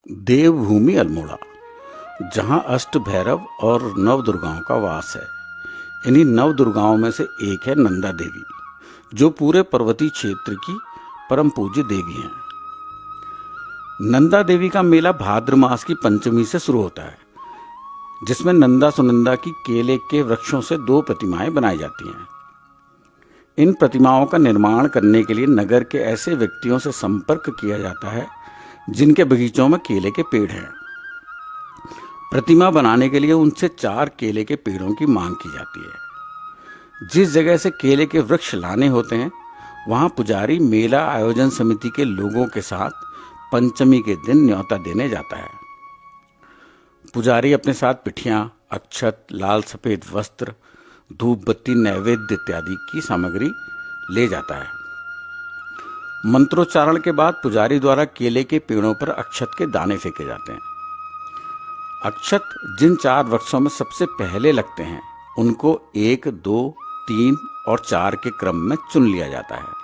देवभूमि अल्मोड़ा, जहाँ अष्ट भैरव और नव दुर्गाओं का वास है। इन्हीं नव दुर्गाओं में से एक है नंदा देवी, जो पूरे पर्वतीय क्षेत्र की परम पूज्य देवी हैं। नंदा देवी का मेला भाद्र मास की पंचमी से शुरू होता है, जिसमें नंदा सुनंदा की केले के वृक्षों से 2 प्रतिमाएं बनाई जाती हैं। इन प्रतिमाओं का निर्माण करने के लिए नगर के ऐसे व्यक्तियों से संपर्क किया जाता है जिनके बगीचों में केले के पेड़ हैं। प्रतिमा बनाने के लिए उनसे 4 केले के पेड़ों की मांग की जाती है। जिस जगह से केले के वृक्ष लाने होते हैं, वहां पुजारी मेला आयोजन समिति के लोगों के साथ पंचमी के दिन न्योता देने जाता है। पुजारी अपने साथ पिठियां, अक्षत, लाल सफेद वस्त्र, धूप बत्ती, नैवेद्य इत्यादि की सामग्री ले जाता है। मंत्रोच्चारण के बाद पुजारी द्वारा केले के पेड़ों पर अक्षत के दाने फेंके जाते हैं। अक्षत जिन 4 वृक्षों में सबसे पहले लगते हैं, उनको 1, 2, 3 और 4 के क्रम में चुन लिया जाता है।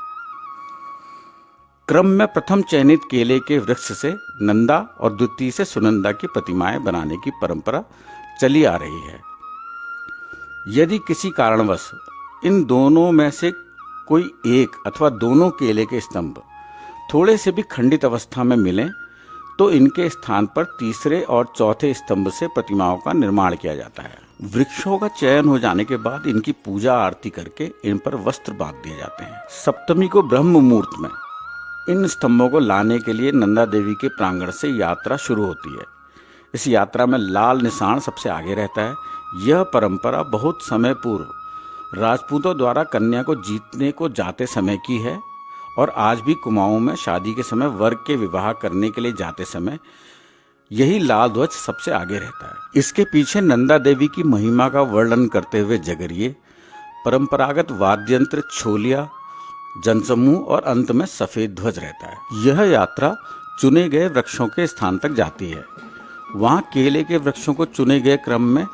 क्रम में प्रथम चयनित केले के वृक्ष से नंदा और द्वितीय से सुनंदा की प्रतिमाएं बनाने की परंपरा चली आ रही है। यदि किसी कारणवश इन दोनों में से कोई एक अथवा दोनों केले के स्तंभ थोड़े से भी खंडित अवस्था में मिलें, तो इनके स्थान पर तीसरे और चौथे स्तंभ से प्रतिमाओं का निर्माण किया जाता है। वृक्षों का चयन हो जाने के बाद इनकी पूजा आरती करके इन पर वस्त्र बांध दिए जाते हैं। सप्तमी को ब्रह्म मुहूर्त में इन स्तंभों को लाने के लिए नंदा देवी के प्रांगण से यात्रा शुरू होती है। इस यात्रा में लाल निशान सबसे आगे रहता है। यह परंपरा बहुत समय पूर्व राजपूतों द्वारा कन्या को जीतने को जाते समय की है और आज भी कुमाऊं में शादी के समय वर के विवाह करने के लिए जाते समय यही लाल ध्वज सबसे आगे रहता है। इसके पीछे नंदा देवी की महिमा का वर्णन करते हुए जगरिए, परंपरागत वाद्यंत्र, छोलिया, जनसमूह और अंत में सफेद ध्वज रहता है। यह यात्रा चुने गए वृक्षों के स्थान तक जाती है। वहां केले के वृक्षों को चुने गए क्रम में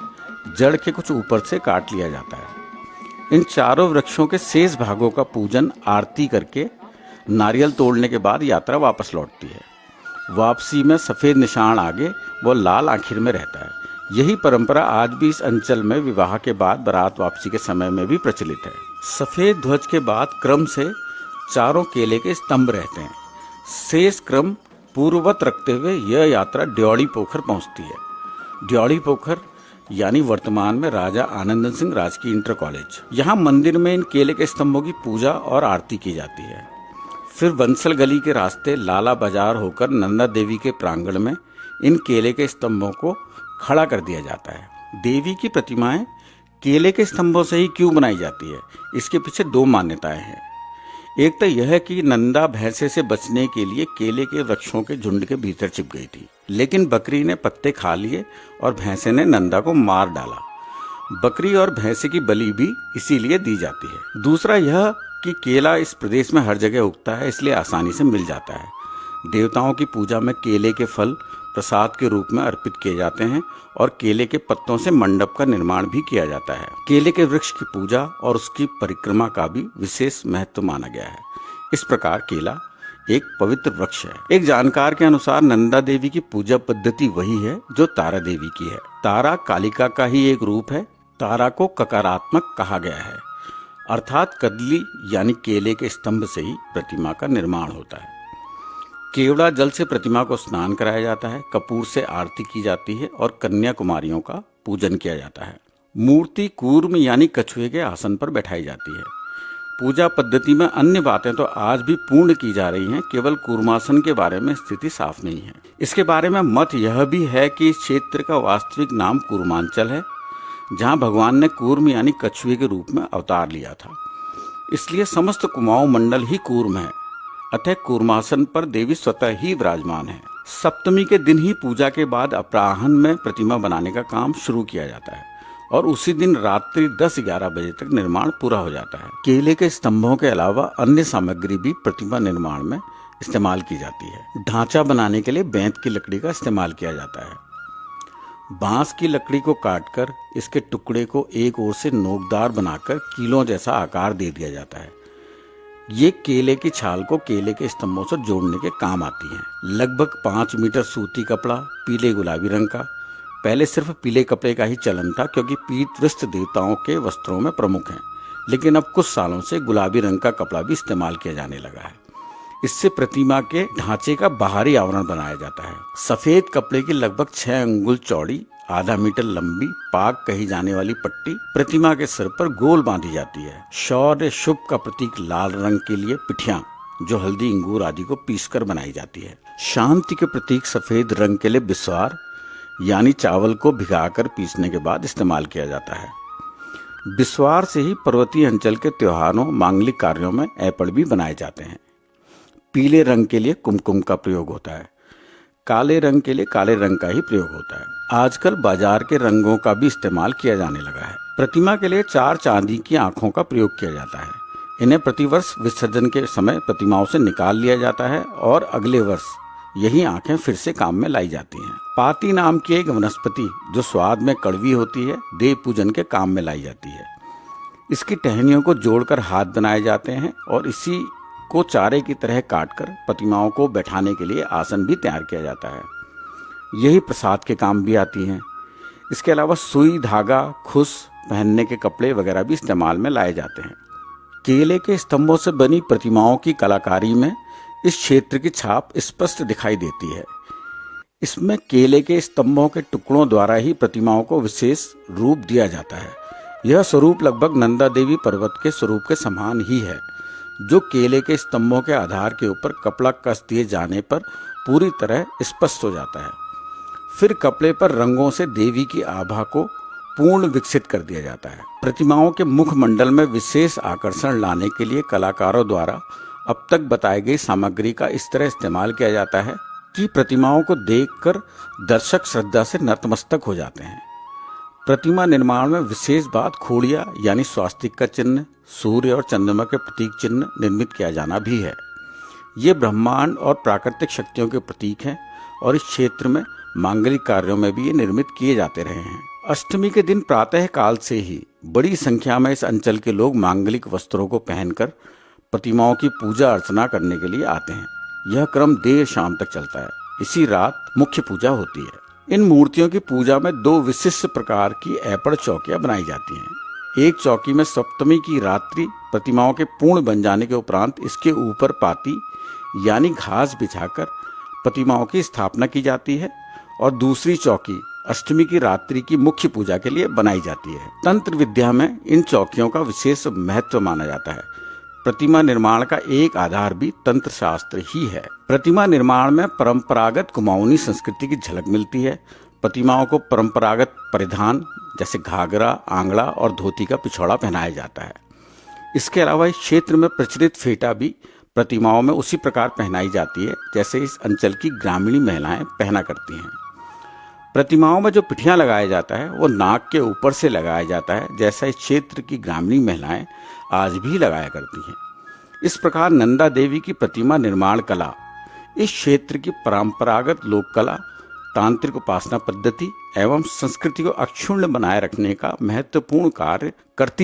जड़ के कुछ ऊपर से काट लिया जाता है। इन चारों वृक्षों के शेष भागों का पूजन आरती करके नारियल तोड़ने के बाद यात्रा वापस लौटती है। वापसी में सफेद निशान आगे व लाल आखिर में रहता है। यही परंपरा आज भी इस अंचल में विवाह के बाद बारात वापसी के समय में भी प्रचलित है। सफेद ध्वज के बाद क्रम से चारों केले के स्तंभ रहते हैं। शेष क्रम पूर्ववत रखते हुए यह यात्रा ड्योढ़ी पोखर पहुंचती है। ड्योढ़ी पोखर यानी वर्तमान में राजा आनंद सिंह राजकीय इंटर कॉलेज। यहाँ मंदिर में इन केले के स्तंभों की पूजा और आरती की जाती है। फिर बंसल गली के रास्ते लाला बाजार होकर नंदा देवी के प्रांगण में इन केले के स्तंभों को खड़ा कर दिया जाता है। देवी की प्रतिमाएं केले के स्तंभों से ही क्यों बनाई जाती है, इसके पीछे 2 मान्यताएं हैं। एक तो यह है कि नंदा भैंसे से बचने के लिए केले के वृक्षों के झुंड के भीतर छिप गई थी, लेकिन बकरी ने पत्ते खा लिए और भैंसे ने नंदा को मार डाला। बकरी और भैंसे की बलि भी इसीलिए दी जाती है। दूसरा यह कि केला इस प्रदेश में हर जगह उगता है, इसलिए आसानी से मिल जाता है। देवताओं की पूजा में केले के फल प्रसाद के रूप में अर्पित किए जाते हैं और केले के पत्तों से मंडप का निर्माण भी किया जाता है। केले के वृक्ष की पूजा और उसकी परिक्रमा का भी विशेष महत्व माना गया है। इस प्रकार केला एक पवित्र वृक्ष है। एक जानकार के अनुसार नंदा देवी की पूजा पद्धति वही है जो तारा देवी की है। तारा कालिका का ही एक रूप है। तारा को ककारात्मक कहा गया है, अर्थात कदली यानी केले के स्तंभ से ही प्रतिमा का निर्माण होता है। केवड़ा जल से प्रतिमा को स्नान कराया जाता है, कपूर से आरती की जाती है और कन्या कुमारियों का पूजन किया जाता है। मूर्ति कूर्म यानी कछुए के आसन पर बैठाई जाती है। पूजा पद्धति में अन्य बातें तो आज भी पूर्ण की जा रही हैं, केवल कूर्मासन के बारे में स्थिति साफ नहीं है। इसके बारे में मत यह भी है कि इस क्षेत्र का वास्तविक नाम कूर्मांचल है, जहाँ भगवान ने कूर्म यानी कछुए के रूप में अवतार लिया था। इसलिए समस्त कुमाऊं मंडल ही कूर्म है, अतः कूर्मासन पर देवी स्वतः ही विराजमान है। सप्तमी के दिन ही पूजा के बाद अपराह्न में प्रतिमा बनाने का काम शुरू किया जाता है और उसी दिन रात्रि 10-11 बजे तक निर्माण पूरा हो जाता है। केले के स्तंभों के अलावा अन्य सामग्री भी प्रतिमा निर्माण में इस्तेमाल की जाती है। ढांचा बनाने के लिए बेंत की लकड़ी का इस्तेमाल किया जाता है। बांस की लकड़ी को काटकर इसके टुकड़े को एक ओर से नोकदार बनाकर कीलों जैसा आकार दे दिया जाता है। ये केले की छाल को केले के स्तंभों से जोड़ने के काम आती हैं। लगभग 5 मीटर सूती कपड़ा पीले गुलाबी रंग का। पहले सिर्फ पीले कपड़े का ही चलन था, क्योंकि पीत वस्त्र देवताओं के वस्त्रों में प्रमुख हैं। लेकिन अब कुछ सालों से गुलाबी रंग का कपड़ा भी इस्तेमाल किया जाने लगा है। इससे प्रतिमा के ढांचे का बाहरी आवरण बनाया जाता है। सफेद कपड़े की लगभग 6 अंगुल चौड़ी, आधा मीटर लंबी पाग कही जाने वाली पट्टी प्रतिमा के सिर पर गोल बांधी जाती है। शौर्य शुभ का प्रतीक लाल रंग के लिए पिठियां, जो हल्दी इंगूर आदि को पीसकर बनाई जाती है। शांति के प्रतीक सफेद रंग के लिए बिस्वार, यानी चावल को भिगाकर पीसने के बाद इस्तेमाल किया जाता है। बिस्वार से ही पर्वतीय अंचल के त्योहारों, मांगलिक कार्यों में ऐपड़ भी बनाए जाते हैं। पीले रंग के लिए कुमकुम का प्रयोग होता है। काले रंग के लिए काले रंग का ही प्रयोग होता है। आजकल बाजार के रंगों का भी इस्तेमाल किया जाने लगा है। प्रतिमा के लिए 4 चांदी की आंखों का प्रयोग किया जाता है। इन्हें प्रतिवर्ष विसर्जन के समय प्रतिमाओं से निकाल लिया जाता है और अगले वर्ष यही आंखें फिर से काम में लाई जाती हैं। पाती नाम की एक वनस्पति, जो स्वाद में कड़वी होती है, देव पूजन के काम में लाई जाती है। इसकी टहनियों को जोड़कर हाथ बनाए जाते हैं और इसी को चारे की तरह काटकर प्रतिमाओं को बैठाने के लिए आसन भी तैयार किया जाता है। यही प्रसाद के काम भी आती हैं। इसके अलावा सुई, धागा, खुस, पहनने के कपड़े वगैरह भी इस्तेमाल में लाए जाते हैं। केले के स्तंभों से बनी प्रतिमाओं की कलाकारी में इस क्षेत्र की छाप स्पष्ट दिखाई देती है। इसमें केले के स्तंभों के टुकड़ों द्वारा ही प्रतिमाओं को विशेष रूप दिया जाता है। यह स्वरूप लगभग नंदा देवी पर्वत के स्वरूप के समान ही है, जो केले के स्तंभों के आधार के ऊपर कपड़ा कस दिए जाने पर पूरी तरह स्पष्ट हो जाता है। फिर कपड़े पर रंगों से देवी की आभा को पूर्ण विकसित कर दिया जाता है। प्रतिमाओं के मुखमंडल में विशेष आकर्षण लाने के लिए कलाकारों द्वारा अब तक बताई गई सामग्री का इस तरह इस्तेमाल किया जाता है कि प्रतिमाओं को देखकर दर्शक श्रद्धा से नतमस्तक हो जाते हैं। प्रतिमा निर्माण में विशेष बात खोड़िया यानी स्वास्तिक का चिन्ह, सूर्य और चंद्रमा के प्रतीक चिन्ह निर्मित किया जाना भी है। ये ब्रह्मांड और प्राकृतिक शक्तियों के प्रतीक हैं और इस क्षेत्र में मांगलिक कार्यों में भी ये निर्मित किए जाते रहे हैं। अष्टमी के दिन प्रातः काल से ही बड़ी संख्या में इस अंचल के लोग मांगलिक वस्त्रों को पहनकर प्रतिमाओं की पूजा अर्चना करने के लिए आते हैं। यह क्रम देर शाम तक चलता है। इसी रात मुख्य पूजा होती है। इन मूर्तियों की पूजा में 2 विशिष्ट प्रकार की ऐपड़ चौकियां बनाई जाती हैं। एक चौकी में सप्तमी की रात्रि प्रतिमाओं के पूर्ण बन जाने के उपरांत इसके ऊपर पाती यानी घास बिछाकर प्रतिमाओं की स्थापना की जाती है और दूसरी चौकी अष्टमी की रात्रि की मुख्य पूजा के लिए बनाई जाती है। तंत्र विद्या में इन चौकियों का विशेष महत्व माना जाता है। प्रतिमा निर्माण का एक आधार भी तंत्र शास्त्र ही है। प्रतिमा निर्माण में परंपरागत कुमाऊनी संस्कृति की झलक मिलती है। प्रतिमाओं को परंपरागत परिधान जैसे घाघरा, आंगड़ा और धोती का पिछौड़ा पहनाया जाता है। इसके अलावा इस क्षेत्र में प्रचलित फेटा भी प्रतिमाओं में उसी प्रकार पहनाई जाती है जैसे इस अंचल की ग्रामीण महिलाएं पहना करती हैं। प्रतिमाओं में जो पिठियां लगाया जाता है वो नाक के ऊपर से लगाया जाता है, जैसा इस क्षेत्र की ग्रामीण महिलाएं आज भी लगाया करती हैं। इस प्रकार नंदा देवी की प्रतिमा निर्माण कला इस क्षेत्र की परंपरागत लोक कला, तांत्रिक उपासना पद्धति एवं संस्कृति को अक्षुण्ण बनाए रखने का महत्वपूर्ण कार्य करती